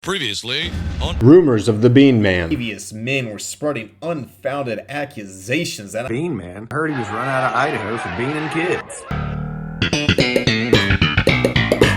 Previously on Rumors of the Bean Man. Previous men were spreading unfounded accusations that Bean Man heard he was run out of Idaho for beaning kids.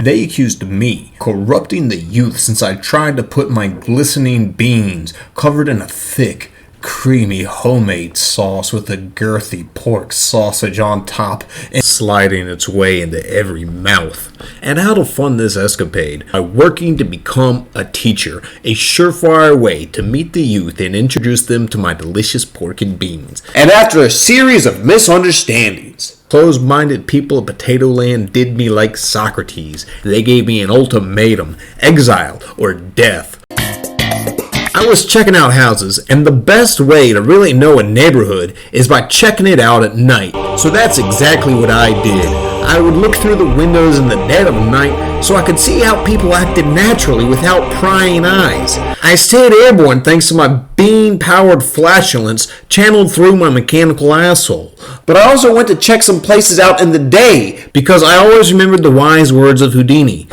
they accused me corrupting the youth since I tried to put my glistening beans covered in a thick, creamy homemade sauce with a girthy pork sausage on top and sliding its way into every mouth. And how to fund this escapade by working to become a teacher, a surefire way to meet the youth and introduce them to my delicious pork and beans. And after a series of misunderstandings, closed-minded people of Potato Land did me like Socrates. They gave me an ultimatum: exile or death. I was checking out houses, and the best way to really know a neighborhood is by checking it out at night. So that's exactly what I did. I would look through the windows in the dead of night so I could see how people acted naturally without prying eyes. I stayed airborne thanks to my bean-powered flatulence channeled through my mechanical asshole. But I also went to check some places out in the day because I always remembered the wise words of Houdini.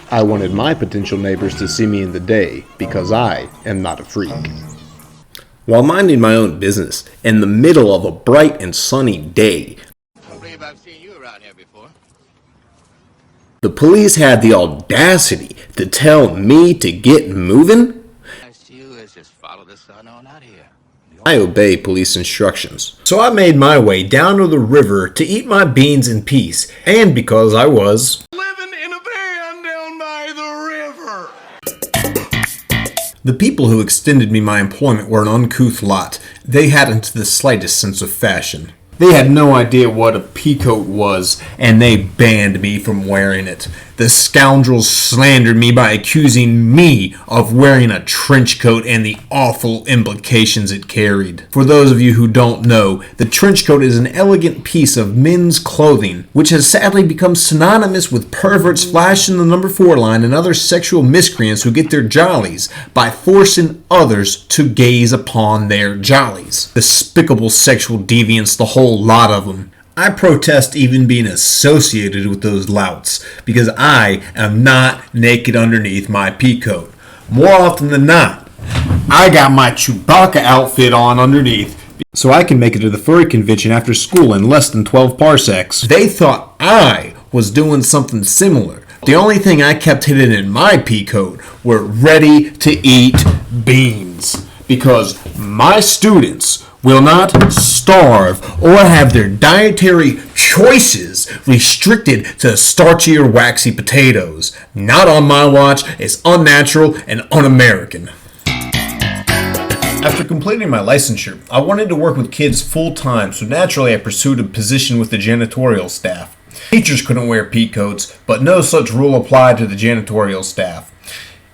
I wanted my potential neighbors to see me in the day because I am not a freak. While minding my own business in the middle of a bright and sunny day, Don't believe I've seen you around here before. the police had the audacity to tell me to get moving. Ask you is just follow the sun on out here. I obey police instructions. So I made my way down to the river to eat my beans in peace, and because I was living in a van down by the river. the people who extended me my employment were an uncouth lot. They hadn't the slightest sense of fashion. They had no idea what a peacoat was, and they banned me from wearing it. The scoundrels slandered me by accusing me of wearing a trench coat and the awful implications it carried. For those of you who don't know, the trench coat is an elegant piece of men's clothing, which has sadly become synonymous with perverts flashing the number 4 line and other sexual miscreants who get their jollies by forcing others to gaze upon their jollies. Despicable sexual deviants, the whole lot of them. I protest even being associated with those louts, because I am not naked underneath my peacoat. More often than not, I got my Chewbacca outfit on underneath, so I can make it to the furry convention after school in less than 12 parsecs. They thought I was doing something similar. The only thing I kept hidden in my peacoat were ready-to-eat beans, because my students will not starve or have their dietary choices restricted to starchy or waxy potatoes. Not on my watch. It's unnatural and un-American. After completing my licensure, I wanted to work with kids full-time, so naturally I pursued a position with the janitorial staff. Teachers couldn't wear peacoats, but no such rule applied to the janitorial staff.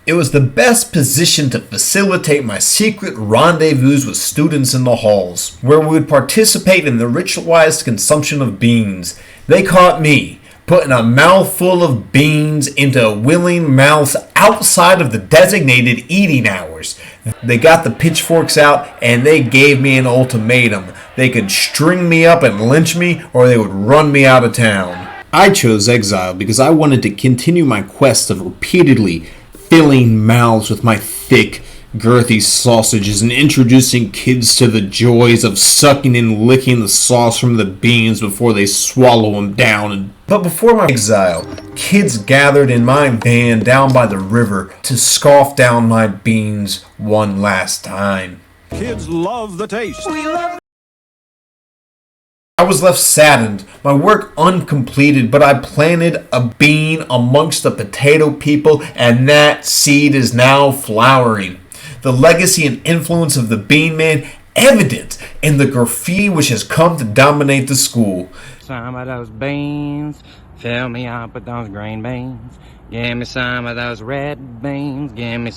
It was the best position to facilitate my secret rendezvous with students in the halls, where we would participate in the ritualized consumption of beans. They caught me putting a mouthful of beans into a willing mouths outside of the designated eating hours. They got the pitchforks out and they gave me an ultimatum. They could string me up and lynch me, or they would run me out of town. I chose exile because I wanted to continue my quest of repeatedly filling mouths with my thick, girthy sausages and introducing kids to the joys of sucking and licking the sauce from the beans before they swallow them down. But before my exile, kids gathered in my van down by the river to scoff down my beans one last time. Kids love the taste. I was left saddened, my work uncompleted, but I planted a bean amongst the potato people, and that seed is now flowering. The legacy and influence of the Bean Man evident in the graffiti which has come to dominate the school. Some of those beans, fill me up with those green beans. Give me some of those red beans, give me